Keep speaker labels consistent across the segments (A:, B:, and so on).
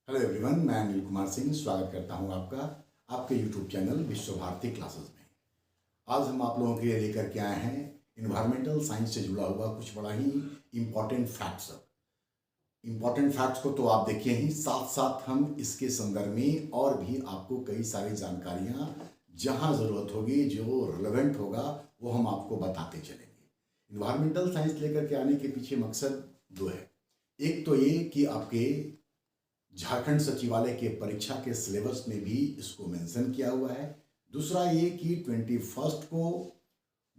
A: Hello everyone, मैं अनिल कुमार सिंह स्वागत करता हूं आपका आपके यूट्यूब चैनल विश्व भारती क्लासेस में। आज हम आप लोगों के लिए लेकर के आए हैं इन्वायरमेंटल साइंस से जुड़ा हुआ कुछ बड़ा ही इम्पॉर्टेंट फैक्ट्स। इम्पॉर्टेंट फैक्ट्स को तो आप देखिए ही, साथ साथ हम इसके संदर्भ में और भी आपको कई सारी जानकारियाँ जहाँ ज़रूरत होगी, जो रिलेवेंट होगा, वो हम आपको बताते चलेंगे। इन्वायरमेंटल साइंस लेकर के आने के पीछे मकसद दो है। एक तो ये कि आपके झारखंड सचिवालय के परीक्षा के सिलेबस में भी इसको मेंशन किया हुआ है। दूसरा ये कि 21 को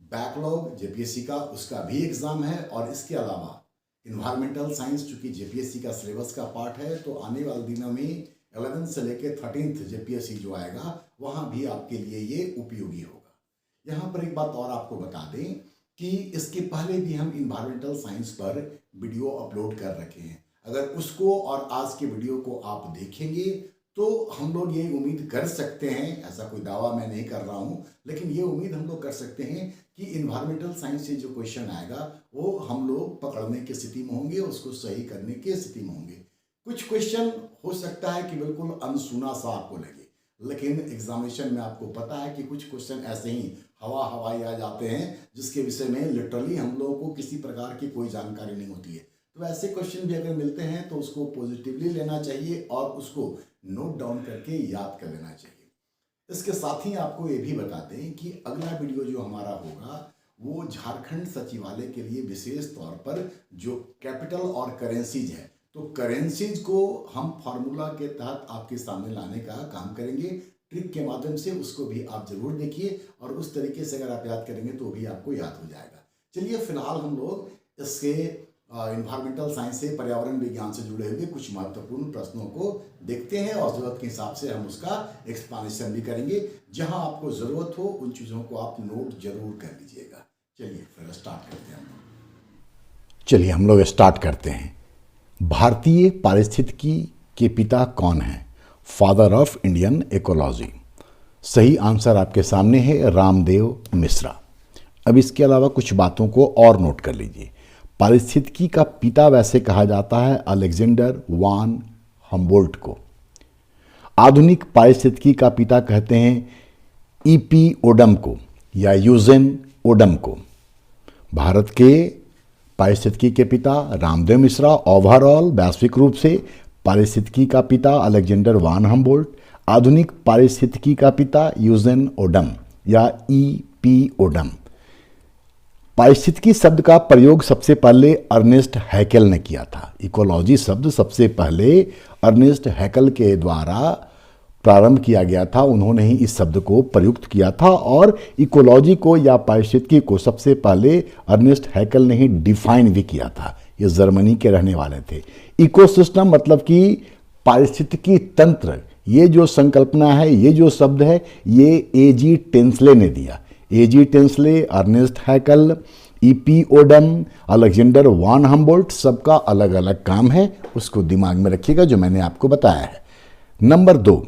A: बैकलॉग जेपीएससी का उसका भी एग्ज़ाम है, और इसके अलावा इन्वायरमेंटल साइंस चूँकि जेपीएससी का सिलेबस का पार्ट है, तो आने वाले दिनों में 11 से लेकर 13 जेपीएससी जो आएगा वहाँ भी आपके लिए ये उपयोगी होगा। यहाँ पर एक बात और आपको बता दें कि इसके पहले भी हम इन्वायरमेंटल साइंस पर वीडियो अपलोड कर रखे हैं। अगर उसको और आज के वीडियो को आप देखेंगे तो हम लोग ये उम्मीद कर सकते हैं, ऐसा कोई दावा मैं नहीं कर रहा हूँ, लेकिन ये उम्मीद हम लोग कर सकते हैं कि इन्वायरमेंटल साइंस से जो क्वेश्चन आएगा वो हम लोग पकड़ने की स्थिति में होंगे, उसको सही करने की स्थिति में होंगे। कुछ क्वेश्चन हो सकता है कि बिल्कुल अनसुना सा आपको लगे, लेकिन एग्जामिनेशन में आपको पता है कि कुछ क्वेश्चन ऐसे ही हवाई आ जाते हैं जिसके विषय में लिटरली हम लोगों को किसी प्रकार की कोई जानकारी नहीं होती है। तो ऐसे क्वेश्चन भी अगर मिलते हैं तो उसको पॉजिटिवली लेना चाहिए और उसको नोट डाउन करके याद कर लेना चाहिए। इसके साथ ही आपको ये भी बता दें कि अगला वीडियो जो हमारा होगा वो झारखंड सचिवालय के लिए विशेष तौर पर जो कैपिटल और करेंसीज है, तो करेंसीज को हम फार्मूला के तहत आपके सामने लाने का काम करेंगे, ट्रिक के माध्यम से। उसको भी आप जरूर देखिए और उस तरीके से अगर आप याद करेंगे तो भी आपको याद हो जाएगा। चलिए फिलहाल हम लोग इसके इन्वायरमेंटल साइंस से, पर्यावरण विज्ञान से जुड़े हुए कुछ महत्वपूर्ण प्रश्नों को देखते हैं और ज़रूरत के हिसाब से हम उसका एक्सप्लेनेशन भी करेंगे। जहां आपको ज़रूरत हो उन चीज़ों को आप नोट जरूर कर लीजिएगा। चलिए फिर स्टार्ट करते हैं हम लोग स्टार्ट करते हैं। भारतीय पारिस्थितिकी के पिता कौन है? Father of Indian ecology. सही आंसर आपके सामने है, रामदेव मिश्रा। अब इसके अलावा कुछ बातों को और नोट कर लीजिए। पारिस्थितिकी का पिता वैसे कहा जाता है अलेक्जेंडर वान हम्बोल्ट को। आधुनिक पारिस्थितिकी का पिता कहते हैं ईपी ओडम को या यूजेन ओडम को। भारत के पारिस्थितिकी के पिता रामदेव मिश्रा। ओवरऑल वैश्विक रूप से पारिस्थितिकी का पिता अलेक्जेंडर वान हम्बोल्ट, आधुनिक पारिस्थितिकी का पिता यूजेन ओडम या ईपी ओडम। पारिस्थितिकी शब्द का प्रयोग सबसे पहले अर्नेस्ट हैकेल ने किया था। इकोलॉजी शब्द सबसे पहले अर्नेस्ट हैकेल के द्वारा प्रारंभ किया गया था। उन्होंने ही इस शब्द को प्रयुक्त किया था और इकोलॉजी को या पारिस्थितिकी को सबसे पहले अर्नेस्ट हैकेल ने ही डिफाइन भी किया था। ये जर्मनी के रहने वाले थे। इकोसिस्टम मतलब कि पारिस्थितिकी तंत्र, ये जो संकल्पना है, ये जो शब्द है, ये एजी टेंसले ने दिया। AG Tansley, Ernest Haeckel, EP Odum, Alexander von Humboldt, सबका अलग अलग काम है, उसको दिमाग में रखिएगा जो मैंने आपको बताया है। नंबर 2,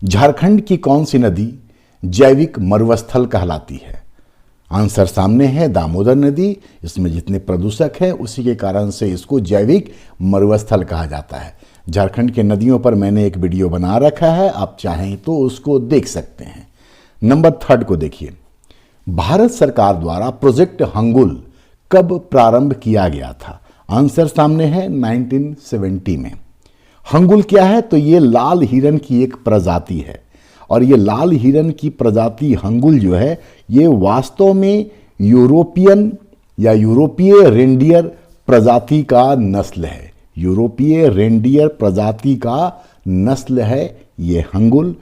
A: झारखंड की कौन सी नदी जैविक मरुस्थल कहलाती है? आंसर सामने है, दामोदर नदी। इसमें जितने प्रदूषक हैं उसी के कारण से इसको जैविक मरुस्थल कहा जाता है। झारखंड के नदियों पर मैंने एक वीडियो बना रखा है, आप चाहें तो उसको देख सकते हैं। नंबर 3 को देखिए। भारत सरकार द्वारा प्रोजेक्ट हंगुल कब प्रारंभ किया गया था? आंसर सामने है, 1970 में। हंगुल क्या है? तो ये लाल हिरन की एक प्रजाति है और ये लाल हिरन की प्रजाति हंगुल जो है ये वास्तव में यूरोपियन या यूरोपीय रेंडियर प्रजाति का नस्ल है। यूरोपीय रेंडियर प्रजाति का नस्ल है ये हंगुल।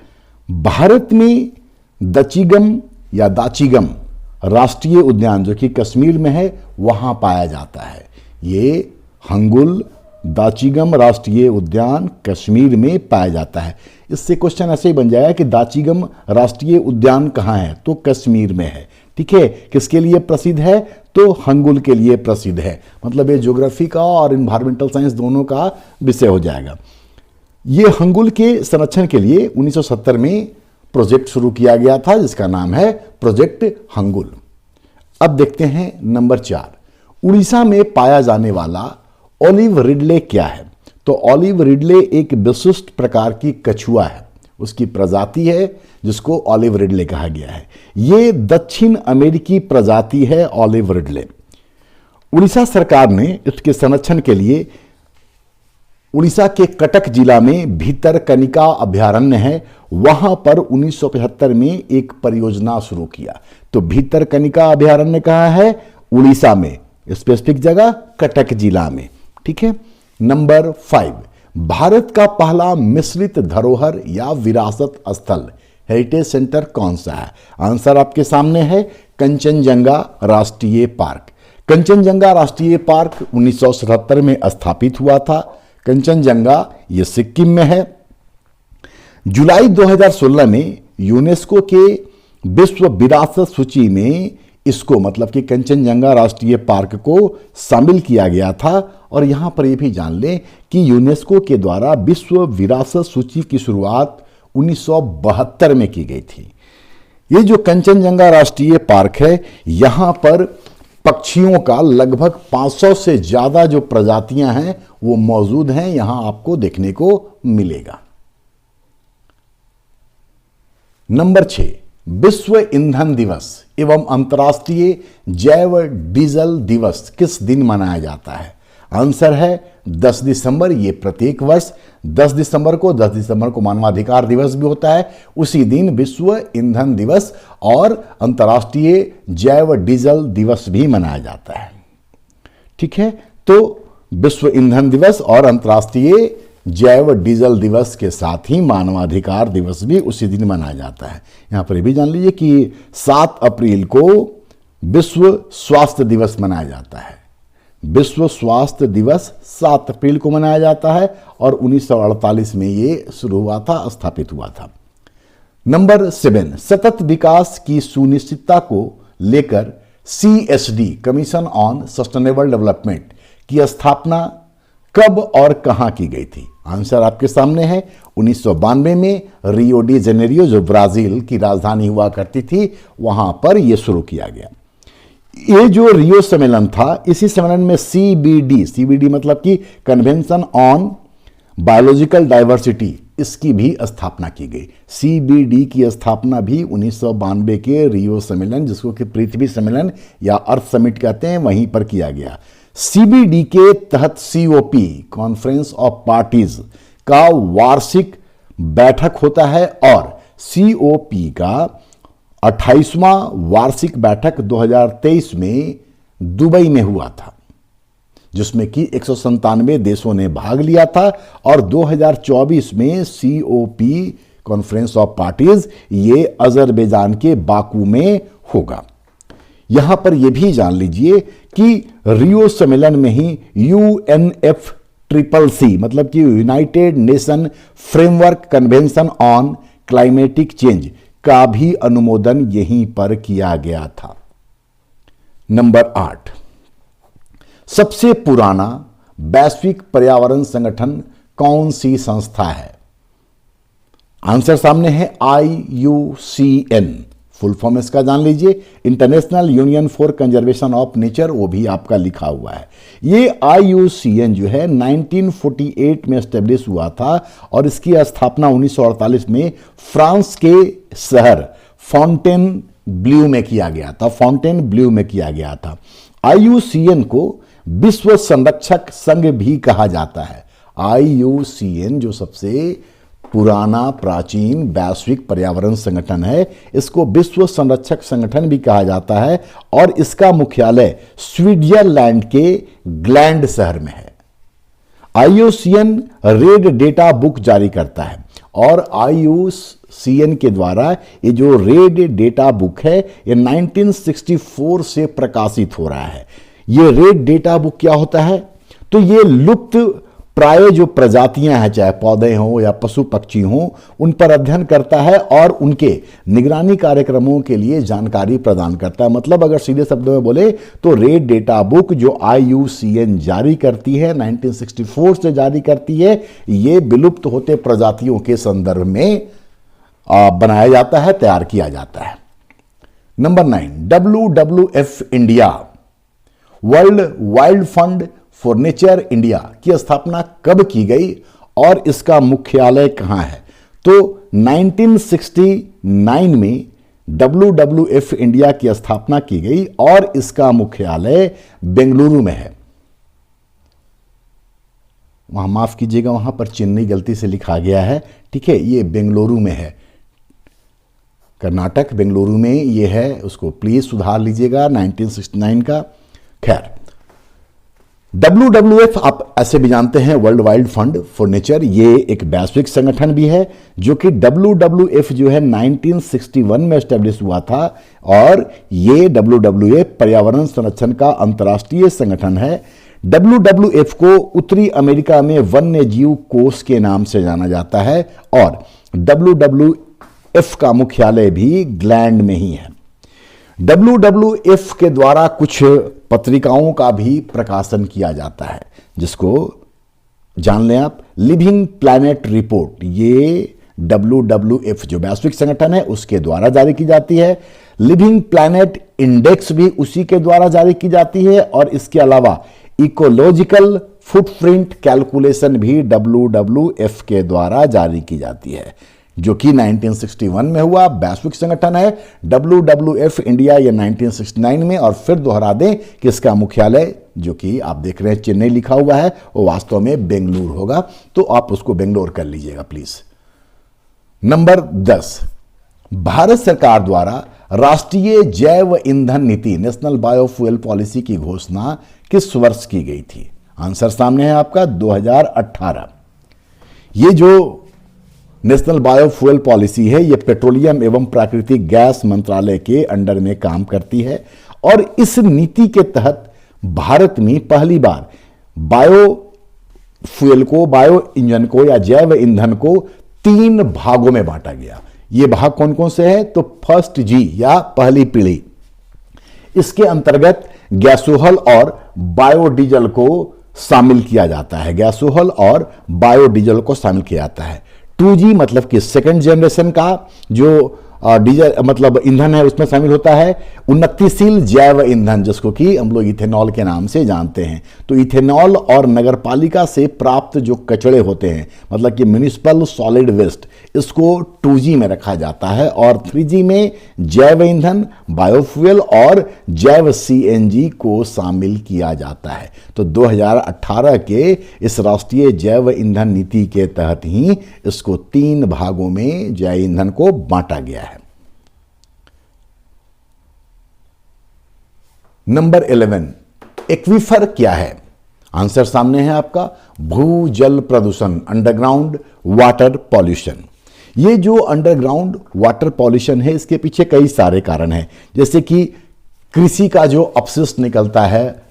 A: भारत में दचिगम या दाचिगम राष्ट्रीय उद्यान जो कि कश्मीर में है वहाँ पाया जाता है। ये हंगुल दाचिगम राष्ट्रीय उद्यान कश्मीर में पाया जाता है। इससे क्वेश्चन ऐसे ही बन जाएगा कि दाचिगम राष्ट्रीय उद्यान कहाँ है? तो कश्मीर में है। ठीक है, किसके लिए प्रसिद्ध है? तो हंगुल के लिए प्रसिद्ध है। मतलब ये ज्योग्राफी का और इन्वायरमेंटल साइंस दोनों का विषय हो जाएगा। ये हंगुल के संरक्षण के लिए 1970 में प्रोजेक्ट शुरू किया गया था जिसका नाम है प्रोजेक्ट हंगुल। अब देखते हैं नंबर 4, उड़ीसा में पाया जाने वाला ओलिव रिडले क्या है? तो ऑलिव रिडले एक विशिष्ट प्रकार की कछुआ है, उसकी प्रजाति है जिसको ऑलिव रिडले कहा गया है। ये दक्षिण अमेरिकी प्रजाति है ऑलिव रिडले। उड़ीसा सरकार ने इसके संरक्षण के लिए उड़ीसा के कटक जिला में भीतरकनिका अभयारण्य है, वहां पर 1975 में एक परियोजना शुरू किया। तो भीतरकनिका अभयारण्य कहाँ है? उड़ीसा में, स्पेसिफिक जगह कटक जिला में। ठीक है। नंबर 5, भारत का पहला मिश्रित धरोहर या विरासत स्थल हेरिटेज सेंटर कौन सा है? आंसर आपके सामने है, कंचनजंगा राष्ट्रीय पार्क। कंचनजंगा राष्ट्रीय पार्क 1977 में स्थापित हुआ था। कंचनजंगा ये सिक्किम में है। जुलाई 2016 में यूनेस्को के विश्व विरासत सूची में इसको, मतलब कि कंचनजंगा राष्ट्रीय पार्क को शामिल किया गया था। और यहां पर यह भी जान लें कि यूनेस्को के द्वारा विश्व विरासत सूची की शुरुआत 1972 में की गई थी। ये जो कंचनजंगा राष्ट्रीय पार्क है, यहां पर पक्षियों का लगभग 500 से ज्यादा जो प्रजातियां हैं वो मौजूद हैं, यहां आपको देखने को मिलेगा। नंबर 6, विश्व ईंधन दिवस एवं अंतर्राष्ट्रीय जैव डीजल दिवस किस दिन मनाया जाता है? आंसर है 10 दिसंबर। ये प्रत्येक वर्ष 10 दिसंबर को मानवाधिकार दिवस भी होता है। उसी दिन विश्व ईंधन दिवस और अंतर्राष्ट्रीय जैव डीजल दिवस भी मनाया जाता है। ठीक है। तो विश्व ईंधन दिवस और अंतर्राष्ट्रीय जैव डीजल दिवस के साथ ही मानवाधिकार दिवस भी उसी दिन मनाया जाता है। यहां पर भी जान लीजिए कि 7 अप्रैल को विश्व स्वास्थ्य दिवस मनाया जाता है। विश्व स्वास्थ्य दिवस 7 अप्रैल को मनाया जाता है और 1948 में ये शुरू हुआ था, स्थापित हुआ था। नंबर 7, सतत विकास की सुनिश्चितता को लेकर CSD commission on sustainable development की स्थापना कब और कहां की गई थी? आंसर आपके सामने है, 1992 में रियो डी जेनेरियो, जो ब्राजील की राजधानी हुआ करती थी, वहां पर यह शुरू किया गया। ये जो रियो सम्मेलन था, इसी सम्मेलन में CBD मतलब कि कन्वेंशन ऑन बायोलॉजिकल डाइवर्सिटी, इसकी भी स्थापना की गई। CBD की स्थापना भी 1992 के रियो सम्मेलन, जिसको कि पृथ्वी सम्मेलन या अर्थ समिट कहते हैं, वहीं पर किया गया। CBD के तहत COP कॉन्फ्रेंस ऑफ पार्टीज का वार्षिक बैठक होता है और COP का 28वां वार्षिक बैठक 2023 में दुबई में हुआ था, जिसमें कि 197 देशों ने भाग लिया था। और 2024 में COP कॉन्फ्रेंस ऑफ पार्टीज ये अजरबैजान के बाकू में होगा। यहां पर यह भी जान लीजिए कि रियो सम्मेलन में ही UNFCCC मतलब कि United nation framework convention on climatic change का भी अनुमोदन यहीं पर किया गया था। नंबर 8, सबसे पुराना वैश्विक पर्यावरण संगठन कौन सी संस्था है? आंसर सामने है, IUCN। फुल फॉर्म इसका जान लीजिए, international union for conservation of nature, वो भी आपका लिखा हुआ है। ये IUCN जो है 1948 में एस्टेब्लिश हुआ था और इसकी स्थापना 1948 में फ्रांस के शहर फॉन्टेनब्लेउ में किया गया था। IUCN को विश्व संरक्षक संघ भी कहा जाता है। IUCN जो सबसे पुराना प्राचीन वैश्विक पर्यावरण संगठन है, इसको विश्व संरक्षक संगठन भी कहा जाता है और इसका मुख्यालय स्विट्जरलैंड के ग्लैंड शहर में है। IUCN रेड डेटा बुक जारी करता है और IUCN के द्वारा ये जो रेड डेटा बुक है ये 1964 से प्रकाशित हो रहा है। ये रेड डेटा बुक क्या होता है? तो ये लुप्त प्राय जो प्रजातियां हैं, चाहे पौधे हों या पशु पक्षी हों, उन पर अध्ययन करता है और उनके निगरानी कार्यक्रमों के लिए जानकारी प्रदान करता है। मतलब अगर सीधे शब्दों में बोले तो रेड डेटा बुक जो IUCN जारी करती है, 1964 से जारी करती है, ये विलुप्त होते प्रजातियों के संदर्भ में बनाया जाता है, तैयार किया जाता है। Number 9, WWF India world wild fund for India की स्थापना कब की गई और इसका मुख्यालय कहां है? तो 1969 में WWF इंडिया की स्थापना की गई और इसका मुख्यालय बेंगलुरु में है। वहां माफ कीजिएगा, वहां पर चेन्नई गलती से लिखा गया है, ठीक है, ये बेंगलुरु में है, कर्नाटक बेंगलुरु में ये है, उसको प्लीज सुधार लीजिएगा 1969 का। खैर, WWF आप ऐसे भी जानते हैं, world wide fund for nature, ये एक वैश्विक संगठन भी है जो कि WWF जो है 1961 में एस्टेब्लिश हुआ था और ये WWF पर्यावरण संरक्षण का अंतर्राष्ट्रीय संगठन है। WWF को उत्तरी अमेरिका में वन्य जीव कोष के नाम से जाना जाता है और WWF का मुख्यालय भी ग्लैंड में ही है। WWF के द्वारा कुछ पत्रिकाओं का भी प्रकाशन किया जाता है, जिसको जान लें आप। लिविंग प्लैनेट रिपोर्ट ये WWF जो वैश्विक संगठन है उसके द्वारा जारी की जाती है। लिविंग प्लैनेट इंडेक्स भी उसी के द्वारा जारी की जाती है और इसके अलावा इकोलॉजिकल फुटप्रिंट कैलकुलेशन भी WWF के द्वारा जारी की जाती है, जो कि 1961 में हुआ, वैश्विक संगठन है। WWF इंडिया ये 1969 में, और फिर दोहरा दें कि इसका मुख्यालय जो कि आप देख रहे हैं चेन्नई लिखा हुआ है वो वास्तव में बेंगलुरु होगा, तो आप उसको बेंगलोर कर लीजिएगा प्लीज। नंबर 10, भारत सरकार द्वारा राष्ट्रीय जैव ईंधन नीति नेशनल बायोफ्यूल पॉलिसी की घोषणा किस वर्ष की गई थी? आंसर सामने है आपका, 2018। ये जो नेशनल बायोफ्यूल पॉलिसी है ये पेट्रोलियम एवं प्राकृतिक गैस मंत्रालय के अंडर में काम करती है और इस नीति के तहत भारत में पहली बार बायोफ्यूल को, बायो इंजन को या जैव ईंधन को 3 भागों में बांटा गया। ये भाग कौन कौन से हैं? तो फर्स्ट जी या पहली पीढ़ी, इसके अंतर्गत गैसोहल और बायोडीजल को शामिल किया जाता है। गैसोहल और बायोडीजल को शामिल किया जाता है। 2G मतलब कि सेकेंड जनरेशन का जो डीजल मतलब ईंधन है उसमें शामिल होता है उन्नतिशील जैव ईंधन, जिसको कि हम लोग इथेनॉल के नाम से जानते हैं। तो इथेनॉल और नगरपालिका से प्राप्त जो कचरे होते हैं, मतलब कि म्युनिसिपल सॉलिड वेस्ट, इसको 2G में रखा जाता है और 3G में जैव ईंधन, बायोफ्यूल और जैव CNG को शामिल किया जाता है। तो 2018 के इस राष्ट्रीय जैव ईंधन नीति के तहत ही इसको 3 भागों में जैव ईंधन को बांटा गया है। नंबर 11, एक्वीफर क्या है? आंसर सामने है आपका, भूजल प्रदूषण, अंडरग्राउंड वाटर पॉल्यूशन। ये जो अंडरग्राउंड वाटर पॉल्यूशन है इसके पीछे कई सारे कारण हैं, जैसे कि कृषि का जो अपशिष्ट निकलता है,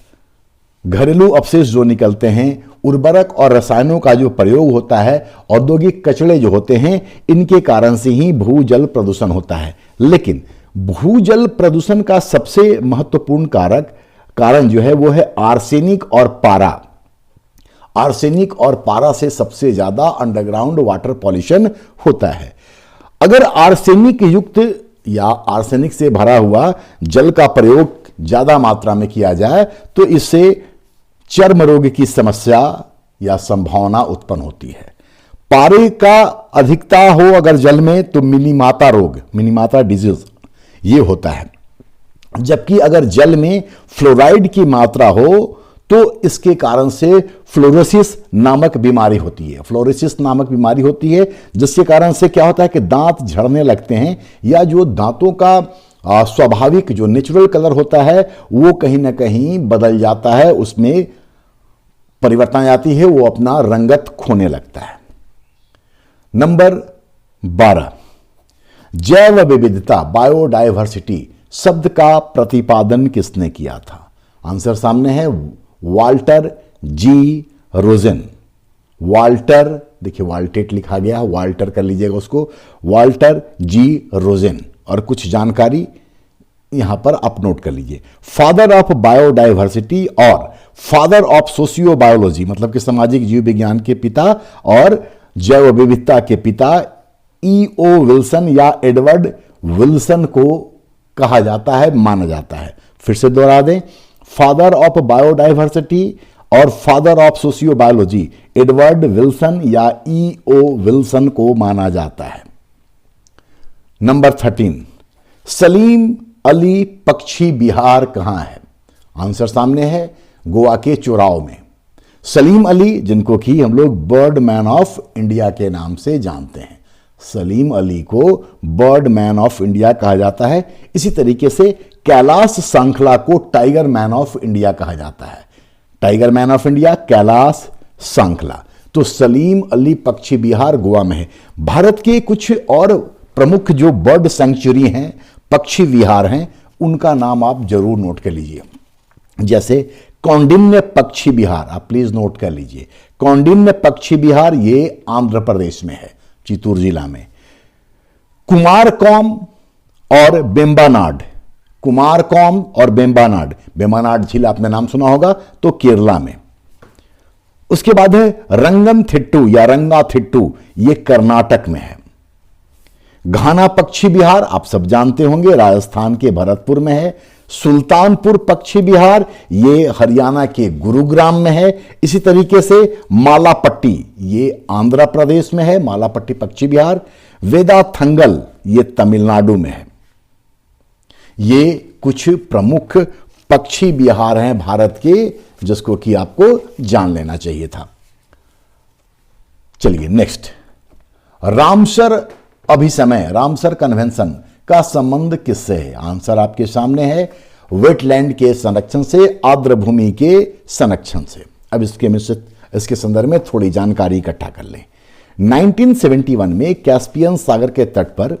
A: घरेलू अपशिष्ट जो निकलते हैं, उर्वरक और रसायनों का जो प्रयोग होता है, औद्योगिक कचरे जो होते हैं, इनके कारण से ही भूजल प्रदूषण होता है। लेकिन भूजल प्रदूषण का सबसे महत्वपूर्ण कारण जो है वो है आर्सेनिक और पारा। आर्सेनिक और पारा से सबसे ज्यादा अंडरग्राउंड वाटर पॉल्यूशन होता है। अगर आर्सेनिक युक्त या आर्सेनिक से भरा हुआ जल का प्रयोग ज्यादा मात्रा में किया जाए तो इससे चर्म रोग की समस्या या संभावना उत्पन्न होती है। पारे का अधिकता हो अगर जल में तो मिनीमाता रोग, मिनीमाता डिजीज, ये होता है। जबकि अगर जल में फ्लोराइड की मात्रा हो तो इसके कारण से फ्लोरोसिस नामक बीमारी होती है। फ्लोरोसिस नामक बीमारी होती है जिसके कारण से क्या होता है कि दांत झड़ने लगते हैं या जो दांतों का स्वाभाविक जो नेचुरल कलर होता है वो कहीं ना कहीं बदल जाता है, उसमें परिवर्तन आ जाती है, वो अपना रंगत खोने लगता है। नंबर 12, जैव विविधता, बायोडायवर्सिटी शब्द का प्रतिपादन किसने किया था? आंसर सामने है, वाल्टर जी रोजेन। वाल्टर, देखिए वाल्टेट लिखा गया, वाल्टर कर लीजिएगा उसको, वाल्टर जी रोजेन। और कुछ जानकारी यहां पर आप नोट कर लीजिए। फादर ऑफ बायोडायवर्सिटी और फादर ऑफ सोशियो बायोलॉजी, मतलब कि सामाजिक जीव विज्ञान के पिता और जैव विविधता के पिता E.O. विल्सन या एडवर्ड विल्सन को कहा जाता है, माना जाता है। फिर से दोहरा दें, फादर ऑफ बायोडायवर्सिटी और फादर ऑफ सोशियोबायोलॉजी एडवर्ड विल्सन या E.O. विल्सन को माना जाता है। नंबर 13, सलीम अली पक्षी विहार कहां है? आंसर सामने है, गोवा के चुराव में। सलीम अली, जिनको कि हम लोग बर्ड मैन ऑफ इंडिया के नाम से जानते हैं, सलीम अली को बर्ड मैन ऑफ इंडिया कहा जाता है। इसी तरीके से कैलाश सांखला को टाइगर मैन ऑफ इंडिया कहा जाता है। Tiger man of India Kailash Sankhla. तो सलीम अली पक्षी विहार गोवा में है। भारत के कुछ और प्रमुख जो बर्ड सेंचुरी हैं, पक्षी विहार हैं, उनका नाम आप जरूर नोट कर लीजिए। जैसे कौंडिन्य पक्षी विहार, आप प्लीज नोट कर लीजिए। कौंडिन्य पक्षी विहार ये आंध्र प्रदेश में है, चित्तूर जिला में। कुमारकोम और बेम्बानाड, कुमारकोम और बेम्बानाड, बेम्बानाड झील आपने नाम सुना होगा, तो केरला में। उसके बाद है रंगम थिट्टू या रंगा थिट्टू, ये कर्नाटक में है। घाना पक्षी विहार आप सब जानते होंगे, राजस्थान के भरतपुर में है। सुल्तानपुर पक्षी विहार ये हरियाणा के गुरुग्राम में है। इसी तरीके से मालापट्टी ये आंध्र प्रदेश में है, मालापट्टी पक्षी विहार। वेदाथंगल ये तमिलनाडु में है। ये कुछ प्रमुख पक्षी विहार हैं भारत के, जिसको कि आपको जान लेना चाहिए था। चलिए नेक्स्ट, रामसर अभिसमय, रामसर कन्वेंशन का संबंध किससे है? आंसर आपके सामने है, वेटलैंड के संरक्षण से, आर्द्र भूमि के संरक्षण से। अब इसके संदर्भ में थोड़ी जानकारी इकट्ठा कर लें। 1971 में कैस्पियन सागर के तट पर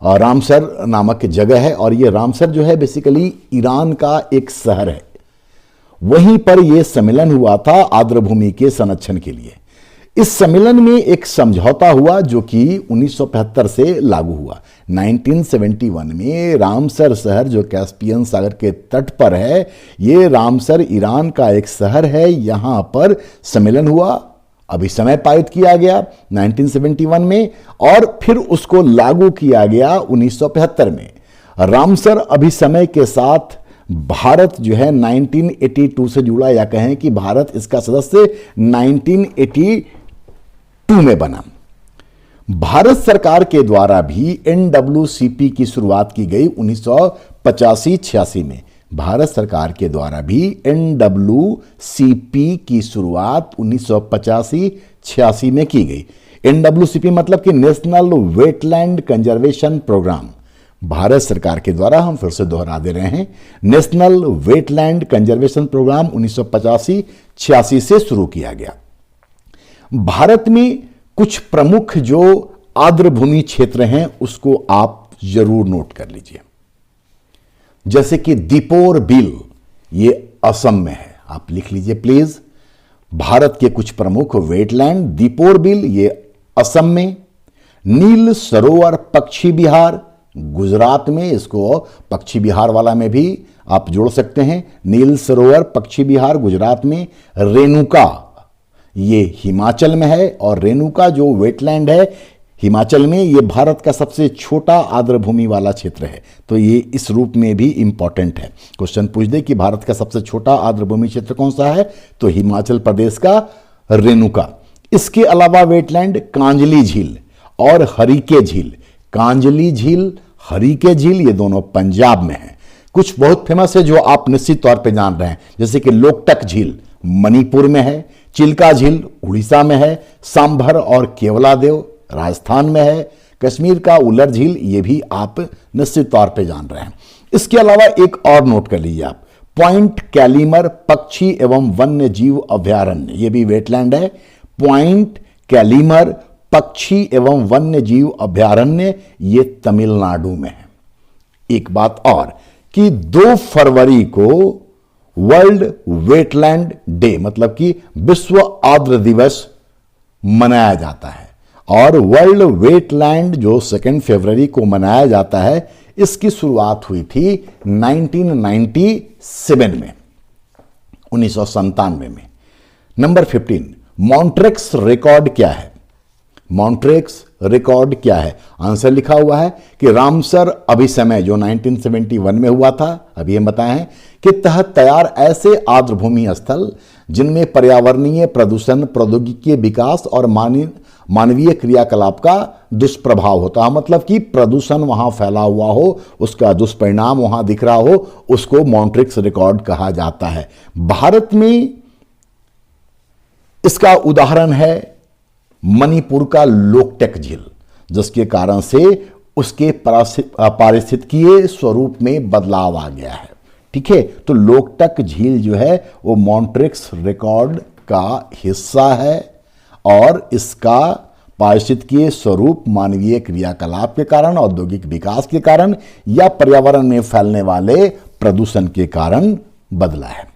A: रामसर नामक जगह है, और यह रामसर जो है बेसिकली ईरान का एक शहर है। वहीं पर यह सम्मेलन हुआ था आर्द्र भूमि के संरक्षण के लिए। इस सम्मेलन में एक समझौता हुआ जो कि 1975 से लागू हुआ। 1971 में रामसर शहर जो कैस्पियन सागर के तट पर है, ये रामसर ईरान का एक शहर है। यहां पर सम्मेलन हुआ, अभिसमय पारित किया गया 1971 में, और फिर उसको लागू किया गया 1975 में। रामसर अभिसमय के साथ भारत जो है 1982 से जुड़ा, या कहें कि भारत इसका सदस्य 1982 में बना। भारत सरकार के द्वारा भी NWCP की शुरुआत की गई 1985-86 में। भारत सरकार के द्वारा भी NWCP की शुरुआत 1985-86 में की गई। NWCP मतलब कि national wetland conservation programme. Bharat सरकार के द्वारा, हम फिर से दोहरा दे रहे हैं, नेशनल वेटलैंड कंजर्वेशन प्रोग्राम 1985-86 से शुरू किया गया। भारत में कुछ प्रमुख जो आर्द्र भूमि क्षेत्र हैं उसको आप जरूर नोट कर लीजिए। जैसे कि दीपोर बिल, ये असम में है, आप लिख लीजिए प्लीज। भारत के कुछ प्रमुख वेटलैंड, दीपोर बिल ये असम में। नील सरोवर पक्षी विहार गुजरात में, इसको पक्षी विहार वाला में भी आप जोड़ सकते हैं। नील सरोवर पक्षी विहार गुजरात में। रेणुका ये हिमाचल में है, और रेणुका जो वेटलैंड है हिमाचल में, ये भारत का सबसे छोटा आर्द्र भूमि वाला क्षेत्र है। तो ये इस रूप में भी इंपॉर्टेंट है। क्वेश्चन पूछ दे कि भारत का सबसे छोटा आर्द्र भूमि क्षेत्र कौन सा है, तो हिमाचल प्रदेश का रेणुका। इसके अलावा वेटलैंड कांजली झील और हरिके झील। कांजली झील, हरिके झील ये दोनों पंजाब में हैं। कुछ बहुत फेमस है जो आप निश्चित तौर पे जान रहे हैं, जैसे कि लोकटक झील मणिपुर में है, चिल्का झील उड़ीसा में है, सांभर और केवलादेव राजस्थान में है, कश्मीर का उलर झील ये भी आप निश्चित तौर पे जान रहे हैं। इसके अलावा एक और नोट कर लीजिए आप, पॉइंट कैलीमर पक्षी एवं वन्य जीव अभयारण्य, ये भी वेटलैंड है। पॉइंट कैलीमर पक्षी एवं वन्य जीव अभयारण्य ये तमिलनाडु में है। एक बात और कि 2 फरवरी को वर्ल्ड वेटलैंड डे मतलब कि विश्व आर्द्र दिवस मनाया जाता है, और वर्ल्ड वेटलैंड जो 2 फरवरी को मनाया जाता है, इसकी शुरुआत हुई थी 1997 में, 1997 में। नंबर 15, मॉन्ट्रेक्स रिकॉर्ड क्या है? मॉन्ट्रेक्स रिकॉर्ड क्या है? आंसर लिखा हुआ है कि रामसर अभिसमय जो 1971 में हुआ था, अभी हम बताए हैं, के तहत तैयार ऐसे आर्द्रभूमि स्थल जिनमें पर्यावरणीय प्रदूषण, प्रौद्योगिकी विकास और मानवीय क्रियाकलाप का दुष्प्रभाव होता है। मतलब कि प्रदूषण वहां फैला हुआ हो, उसका दुष्परिणाम वहां दिख रहा हो, उसको मॉन्ट्रेक्स रिकॉर्ड कहा जाता है। भारत में इसका उदाहरण है मणिपुर का लोकटक झील, जिसके कारण से उसके पारिस्थितिकीय स्वरूप में बदलाव आ गया है। ठीक है, तो लोकटक झील जो है वो मॉन्ट्रेक्स रिकॉर्ड का हिस्सा है और इसका पारिस्थितिकीय स्वरूप मानवीय क्रियाकलाप के कारण, औद्योगिक विकास के कारण या पर्यावरण में फैलने वाले प्रदूषण के कारण बदला है।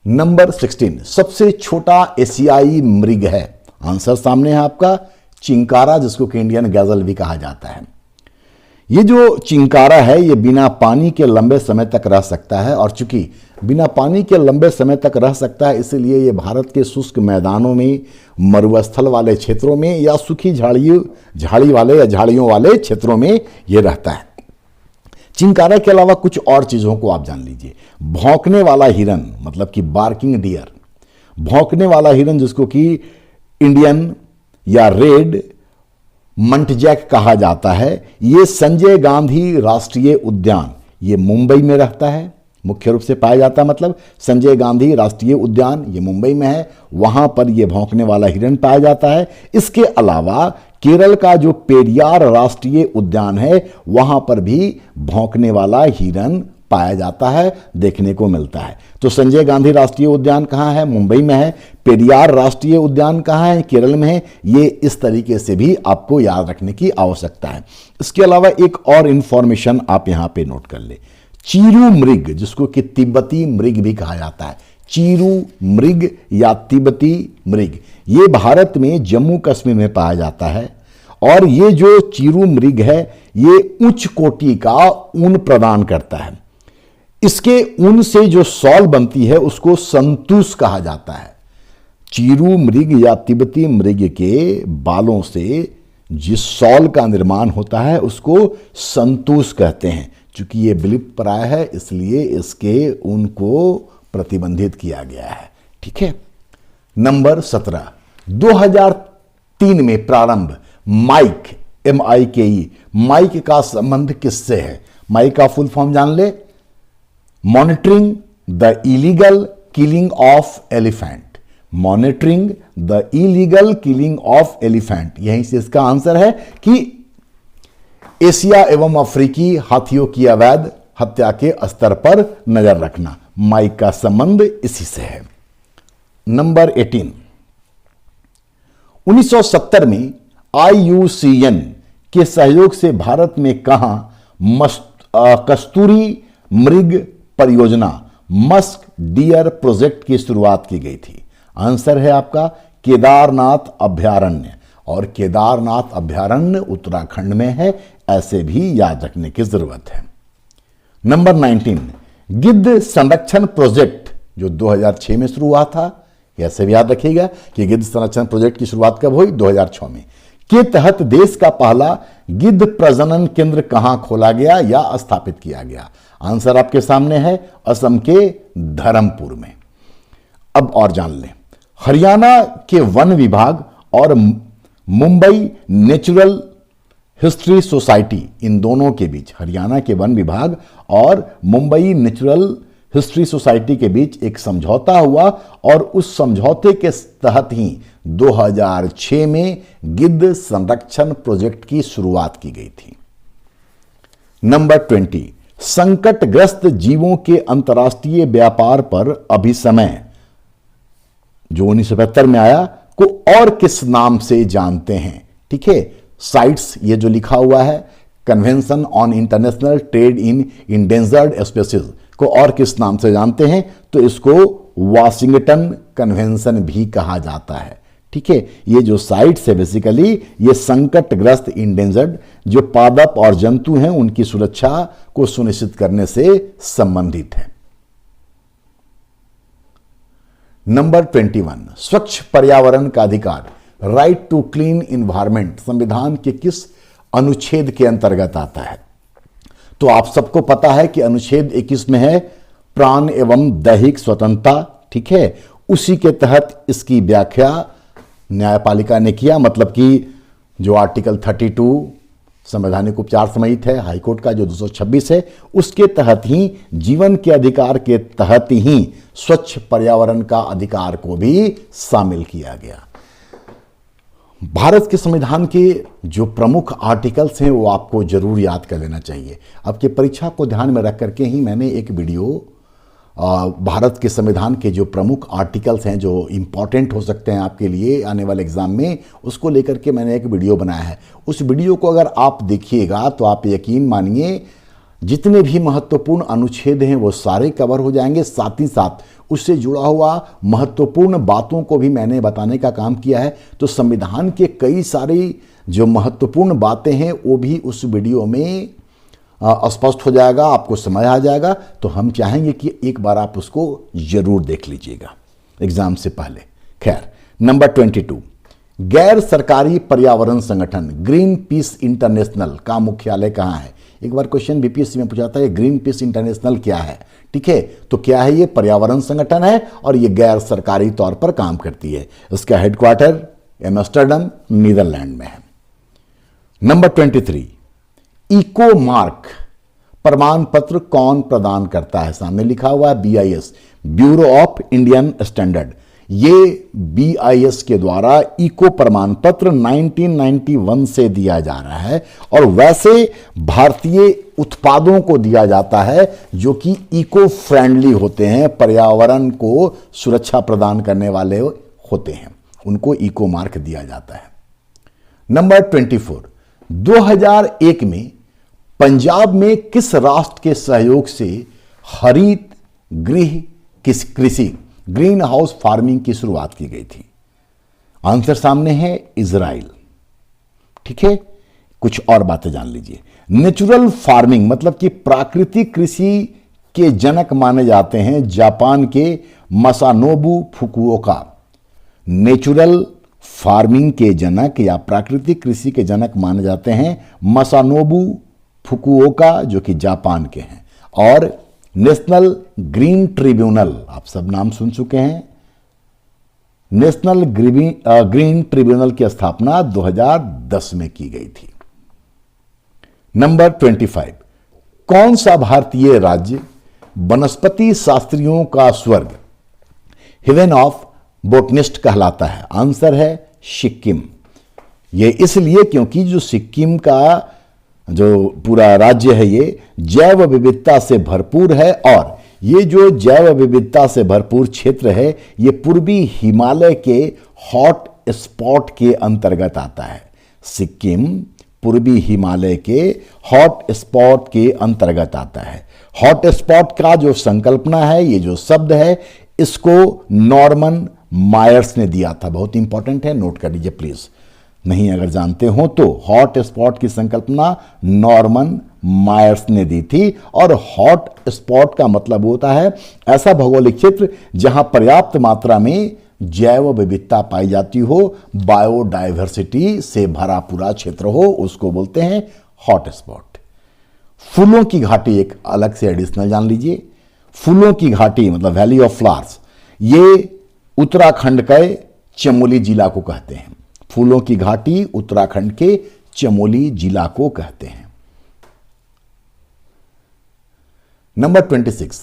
A: नंबर 16 सबसे छोटा एशियाई मृग है। आंसर सामने है आपका, चिंकारा, जिसको कि इंडियन गैजल भी कहा जाता है। ये जो चिंकारा है ये बिना पानी के लंबे समय तक रह सकता है, और चूंकि बिना पानी के लंबे समय तक रह सकता है इसलिए ये भारत के शुष्क मैदानों में, मरुस्थल वाले क्षेत्रों में या सूखी झाड़ी वाले या झाड़ियों वाले क्षेत्रों में ये रहता है। चिंकारा के अलावा कुछ और चीज़ों को आप जान लीजिए। भौंकने वाला हिरन, मतलब कि बार्किंग डियर, भौंकने वाला हिरन जिसको कि इंडियन या रेड मंटजैक कहा जाता है, ये संजय गांधी राष्ट्रीय उद्यान, ये मुंबई में रहता है, मुख्य रूप से पाया जाता है। मतलब संजय गांधी राष्ट्रीय उद्यान ये मुंबई में है, वहां पर यह भौंकने वाला हिरन पाया जाता है। इसके अलावा केरल का जो पेरियार राष्ट्रीय उद्यान है वहां पर भी भौंकने वाला हिरन पाया जाता है, देखने को मिलता है। तो संजय गांधी राष्ट्रीय उद्यान कहाँ है? मुंबई में है। पेरियार राष्ट्रीय उद्यान कहाँ है? केरल में है। ये इस तरीके से भी आपको याद रखने की आवश्यकता है। इसके अलावा एक और इंफॉर्मेशन आप यहां पे नोट कर ले। चीरू मृग, जिसको कि तिब्बती मृग भी कहा जाता है, चीरू मृग या तिब्बती मृग, ये भारत में जम्मू कश्मीर में पाया जाता है। और ये जो चीरू मृग है ये उच्च कोटि का ऊन प्रदान करता है। इसके ऊन से जो सॉल बनती है उसको संतूस कहा जाता है। चीरू मृग या तिब्बती मृग के बालों से जिस सॉल का निर्माण होता है उसको संतूस कहते हैं। चूंकि ये विलुप्त प्राय है इसलिए इसके ऊन को प्रतिबंधित किया गया है। ठीक है। नंबर 17 2003 में प्रारंभ माइक, MIKE, माइक का संबंध किससे है? माइक का फुल फॉर्म जान ले, monitoring the illegal killing of elephant, monitoring the illegal killing of elephant. यहीं से इसका आंसर है कि एशिया एवं अफ्रीकी हाथियों की अवैध हत्या के स्तर पर नजर रखना, माइक का संबंध इसी से है। नंबर 18 1970 में IUCN के सहयोग से भारत में कहां कस्तूरी मृग परियोजना, मस्क डियर प्रोजेक्ट की शुरुआत की गई थी? आंसर है आपका केदारनाथ अभ्यारण्य, और केदारनाथ अभ्यारण्य उत्तराखंड में है, ऐसे भी याद रखने की जरूरत है। नंबर 19 गिद्ध संरक्षण प्रोजेक्ट जो 2006 में शुरू हुआ था, ऐसे भी याद रखिएगा कि गिद्ध संरक्षण प्रोजेक्ट की शुरुआत कब हुई? 2006 में। के तहत देश का पहला गिद्ध प्रजनन केंद्र कहां खोला गया या स्थापित किया गया? आंसर आपके सामने है, असम के धर्मपुर में। अब और जान लें, हरियाणा के वन विभाग और मुंबई नेचुरल हिस्ट्री सोसाइटी, इन दोनों के बीच, हरियाणा के वन विभाग और मुंबई नेचुरल हिस्ट्री सोसाइटी के बीच एक समझौता हुआ और उस समझौते के तहत ही 2006 में गिद्ध संरक्षण प्रोजेक्ट की शुरुआत की गई थी। नंबर 20 संकटग्रस्त जीवों के अंतर्राष्ट्रीय व्यापार पर अभिसमय जो 1975 में आया को और किस नाम से जानते हैं? ठीक है, साइट्स ये जो लिखा हुआ है, convention on international trade in endangered species को और किस नाम से जानते हैं? तो इसको वाशिंगटन कन्वेंशन भी कहा जाता है। ठीक है, ये जो साइट्स है बेसिकली ये संकटग्रस्त इंडेंजर्ड जो पादप और जंतु हैं उनकी सुरक्षा को सुनिश्चित करने से संबंधित है। नंबर 21, स्वच्छ पर्यावरण का अधिकार, राइट टू क्लीन इन्वायरमेंट, संविधान के किस अनुच्छेद के अंतर्गत आता है? तो आप सबको पता है कि अनुच्छेद 21 में है प्राण एवं दैहिक स्वतंत्रता, ठीक है। उसी के तहत इसकी व्याख्या न्यायपालिका ने किया, मतलब कि जो आर्टिकल 32 संवैधानिक उपचार समिति है हाईकोर्ट का, जो 226 है, उसके तहत ही जीवन के अधिकार के तहत ही स्वच्छ पर्यावरण का अधिकार को भी शामिल किया गया। भारत के संविधान के जो प्रमुख आर्टिकल्स हैं वो आपको जरूर याद कर लेना चाहिए। आपकी परीक्षा को ध्यान में रख करके ही मैंने एक वीडियो भारत के संविधान के जो प्रमुख आर्टिकल्स हैं जो इंपॉर्टेंट हो सकते हैं आपके लिए आने वाले एग्जाम में, उसको लेकर के मैंने एक वीडियो बनाया है। उस वीडियो को अगर आप देखिएगा तो आप यकीन मानिए जितने भी महत्वपूर्ण अनुच्छेद हैं वो सारे कवर हो जाएंगे। साथ ही साथ उससे जुड़ा हुआ महत्वपूर्ण बातों को भी मैंने बताने का काम किया है। तो संविधान के कई सारी जो महत्वपूर्ण बातें हैं वो भी उस वीडियो में स्पष्ट हो जाएगा, आपको समझ आ जाएगा। तो हम चाहेंगे कि एक बार आप उसको जरूर देख लीजिएगा एग्जाम से पहले। खैर, नंबर 22, गैर सरकारी पर्यावरण संगठन ग्रीन पीस इंटरनेशनल का मुख्यालय कहाँ है? एक बार क्वेश्चन बीपीएससी में पूछा था ये ग्रीन पीस इंटरनेशनल क्या है, ठीक है। तो क्या है? ये पर्यावरण संगठन है और ये गैर सरकारी तौर पर काम करती है। इसका हेडक्वार्टर एम्स्टर्डम नीदरलैंड में है। नंबर 23, इको मार्क प्रमाण पत्र कौन प्रदान करता है? सामने लिखा हुआ है BIS, bureau of Indian standard. ये BIS के द्वारा इको प्रमाण पत्र 1991 से दिया जा रहा है और वैसे भारतीय उत्पादों को दिया जाता है जो कि इको फ्रेंडली होते हैं, पर्यावरण को सुरक्षा प्रदान करने वाले होते हैं, उनको इको मार्क दिया जाता है। नंबर 24, 2001 में पंजाब में किस राष्ट्र के सहयोग से हरित गृह कृषि ग्रीन हाउस फार्मिंग की शुरुआत की गई थी? आंसर सामने है, इजराइल, ठीक है। कुछ और बातें जान लीजिए। नेचुरल फार्मिंग मतलब कि प्राकृतिक कृषि के जनक माने जाते हैं जापान के मसानोबु फुकुओका। नेचुरल फार्मिंग के जनक या प्राकृतिक कृषि के जनक माने जाते हैं मसानोबु फुकुओका, जो कि जापान के हैं। और नेशनल ग्रीन ट्रिब्यूनल, आप सब नाम सुन चुके हैं, नेशनल ग्रीन ट्रिब्यूनल की स्थापना 2010 में की गई थी। नंबर 25, कौन सा भारतीय राज्य वनस्पति शास्त्रियों का स्वर्ग, हेवन ऑफ बोटनिस्ट कहलाता है? आंसर है सिक्किम। यह इसलिए क्योंकि जो सिक्किम का जो पूरा राज्य है ये जैव विविधता से भरपूर है और ये जो जैव विविधता से भरपूर क्षेत्र है ये पूर्वी हिमालय के हॉट स्पॉट के अंतर्गत आता है। सिक्किम पूर्वी हिमालय के हॉट स्पॉट के अंतर्गत आता है। हॉट स्पॉट का जो संकल्पना है, ये जो शब्द है, इसको नॉर्मन मायर्स ने दिया था। बहुत इंपॉर्टेंट है, नोट कर लीजिए प्लीज, नहीं अगर जानते हो तो। हॉट स्पॉट की संकल्पना नॉर्मन मायर्स ने दी थी और हॉट स्पॉट का मतलब होता है ऐसा भौगोलिक क्षेत्र जहां पर्याप्त मात्रा में जैव विविधता पाई जाती हो, बायोडाइवर्सिटी से भरा पूरा क्षेत्र हो, उसको बोलते हैं हॉट स्पॉट। फूलों की घाटी एक अलग से एडिशनल जान लीजिए। फूलों की घाटी मतलब वैली ऑफ फ्लावर्स, ये उत्तराखंड के चमोली जिला को कहते हैं। फूलों की घाटी उत्तराखंड के चमोली जिला को कहते हैं। नंबर 26,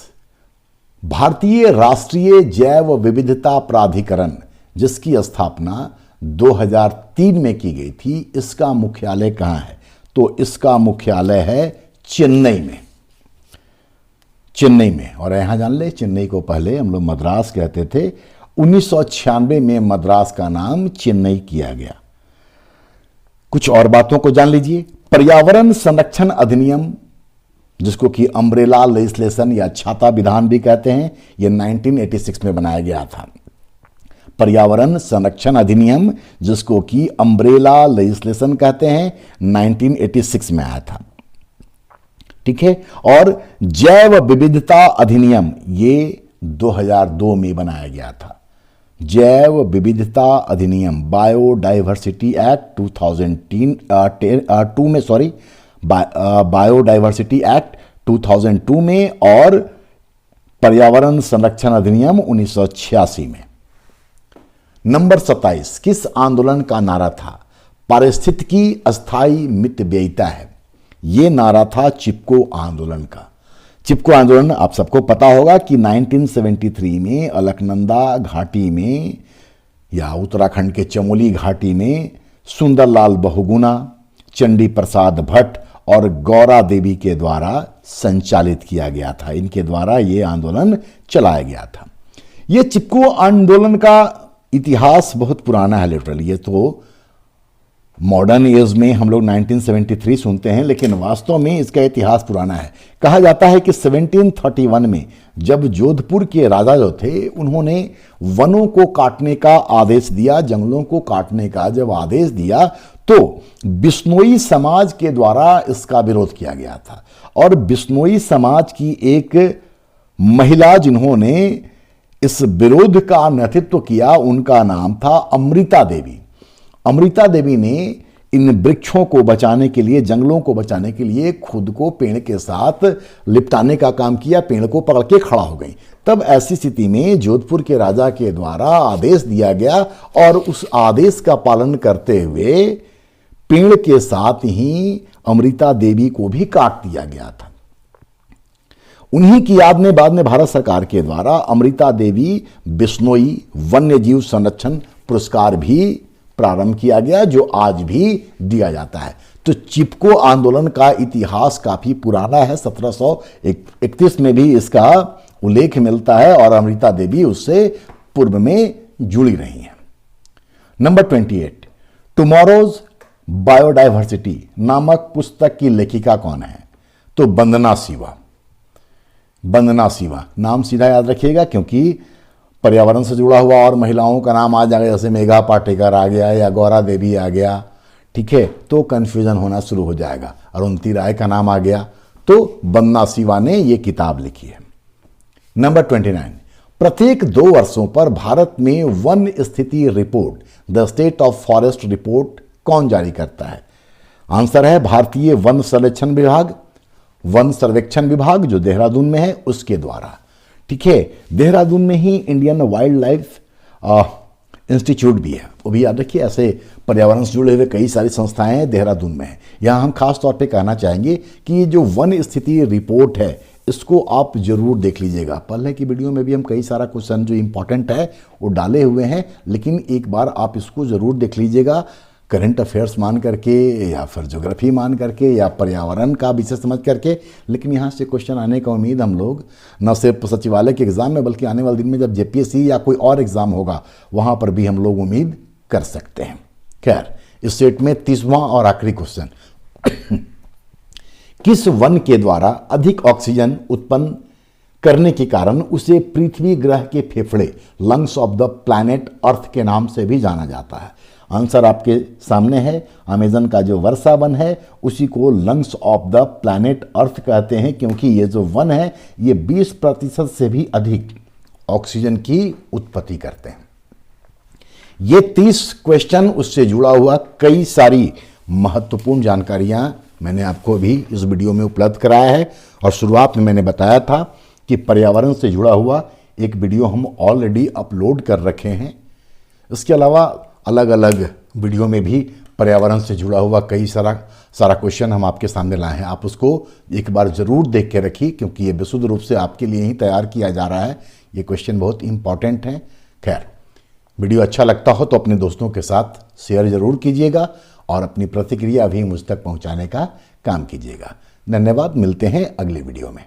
A: भारतीय राष्ट्रीय जैव विविधता प्राधिकरण जिसकी स्थापना 2003 में की गई थी, इसका मुख्यालय कहां है? तो इसका मुख्यालय है चेन्नई में। चेन्नई में, और यहां जान ले, चेन्नई को पहले हम लोग मद्रास कहते थे। 1996 में मद्रास का नाम चेन्नई किया गया। कुछ और बातों को जान लीजिए। पर्यावरण संरक्षण अधिनियम जिसको कि अम्ब्रेला लेजिस्लेशन या छाता विधान भी कहते हैं, यह 1986 में बनाया गया था। पर्यावरण संरक्षण अधिनियम जिसको कि अम्ब्रेला लेजिस्लेशन कहते हैं, 1986 में आया था, ठीक है। और जैव विविधता अधिनियम ये 2002 में बनाया गया था। जैव विविधता अधिनियम बायोडाइवर्सिटी एक्ट 2002 में, बायोडाइवर्सिटी एक्ट 2002 में और पर्यावरण संरक्षण अधिनियम 1986 में। नंबर 27, किस आंदोलन का नारा था? पारिस्थितिकी अस्थायी मितव्ययिता है। यह नारा था चिपको आंदोलन का। चिपको आंदोलन आप सबको पता होगा कि 1973 में अलकनंदा घाटी में या उत्तराखंड के चमोली घाटी में सुंदरलाल बहुगुणा, चंडी प्रसाद भट्ट और गौरा देवी के द्वारा संचालित किया गया था। इनके द्वारा यह आंदोलन चलाया गया था। यह चिपको आंदोलन का इतिहास बहुत पुराना है। लिटरली ये तो मॉडर्न एज में हम लोग 1973 सुनते हैं, लेकिन वास्तव में इसका इतिहास पुराना है। कहा जाता है कि 1731 में जब जोधपुर के राजा जो थे उन्होंने वनों को काटने का आदेश दिया, जंगलों को काटने का जब आदेश दिया तो बिश्नोई समाज के द्वारा इसका विरोध किया गया था। और बिश्नोई समाज की एक महिला जिन्होंने इस विरोध का नेतृत्व किया, उनका नाम था अमृता देवी। अमृता देवी ने इन वृक्षों को बचाने के लिए, जंगलों को बचाने के लिए खुद को पेड़ के साथ लिपटाने का काम किया, पेड़ को पकड़ के खड़ा हो गई। तब ऐसी स्थिति में जोधपुर के राजा के द्वारा आदेश दिया गया और उस आदेश का पालन करते हुए पेड़ के साथ ही अमृता देवी को भी काट दिया गया था। उन्हीं की याद में बाद में भारत सरकार के द्वारा अमृता देवी बिश्नोई वन्य जीव संरक्षण पुरस्कार भी प्रारंभ किया गया, जो आज भी दिया जाता है। तो चिपको आंदोलन का इतिहास काफी पुराना है। 1731 में भी इसका उल्लेख मिलता है और अमृता देवी उससे पूर्व में जुड़ी रही हैं। नंबर 28, टुमारोज बायोडाइवर्सिटी नामक पुस्तक की लेखिका कौन है? तो वंदना शिवा। वंदना शिवा नाम सीधा याद रखिएगा, क्योंकि पर्यावरण से जुड़ा हुआ और महिलाओं का नाम आ जाएगा, जैसे मेघा पाटेकर आ गया या गौरा देवी आ गया, ठीक है, तो कंफ्यूजन होना शुरू हो जाएगा। अरुंधति राय का नाम आ गया, तो वंदना शिवा ने यह किताब लिखी है। नंबर 29, प्रत्येक 2 वर्षों पर भारत में वन स्थिति report, the state of forest report, कौन जारी करता है? आंसर है भारतीय वन सर्वेक्षण विभाग, वन सर्वेक्षण विभाग जो देहरादून में है उसके द्वारा। ठीक है, देहरादून में ही इंडियन वाइल्ड लाइफ इंस्टीट्यूट भी है, वो भी याद रखिए। ऐसे पर्यावरण से जुड़े हुए कई सारी संस्थाएं हैं देहरादून में है। यहाँ हम खास तौर पे कहना चाहेंगे कि ये जो वन स्थिति रिपोर्ट है इसको आप जरूर देख लीजिएगा। पहले की वीडियो में भी हम कई सारा क्वेश्चन जो इंपॉर्टेंट है वो डाले हुए हैं, लेकिन एक बार आप इसको जरूर देख लीजिएगा, करंट अफेयर्स मान करके या फिर ज्योग्राफी मान करके या पर्यावरण का विषय समझ करके। लेकिन यहाँ से क्वेश्चन आने का उम्मीद हम लोग न सिर्फ सचिवालय के एग्ज़ाम में बल्कि आने वाले दिन में जब जेपीएससी या कोई और एग्ज़ाम होगा वहाँ पर भी हम लोग उम्मीद कर सकते हैं। खैर, इस सेट में 30वां और आखिरी क्वेश्चन, किस वन के द्वारा अधिक ऑक्सीजन उत्पन्न करने के कारण उसे पृथ्वी ग्रह के फेफड़े, lungs of the planet earth के नाम से भी जाना जाता है? आंसर आपके सामने है। अमेज़न का जो वर्षा वन है उसी को lungs of the planet earth कहते हैं, क्योंकि ये जो वन है ये 20% से भी अधिक ऑक्सीजन की उत्पत्ति करते हैं। ये 30 क्वेश्चन, उससे जुड़ा हुआ कई सारी महत्वपूर्ण जानकारियां मैंने आपको भी इस वीडियो में उपलब्ध कराया है। और शुरुआत में मैंने बताया था कि पर्यावरण से जुड़ा हुआ एक वीडियो हम ऑलरेडी अपलोड कर रखे हैं। इसके अलावा अलग अलग वीडियो में भी पर्यावरण से जुड़ा हुआ कई सारा क्वेश्चन हम आपके सामने लाए हैं। आप उसको एक बार ज़रूर देख के रखिए, क्योंकि ये विशुद्ध रूप से आपके लिए ही तैयार किया जा रहा है। ये क्वेश्चन बहुत इंपॉर्टेंट हैं। खैर, वीडियो अच्छा लगता हो तो अपने दोस्तों के साथ शेयर ज़रूर कीजिएगा और अपनी प्रतिक्रिया भी मुझ तक पहुँचाने का काम कीजिएगा। धन्यवाद, मिलते हैं अगले वीडियो में।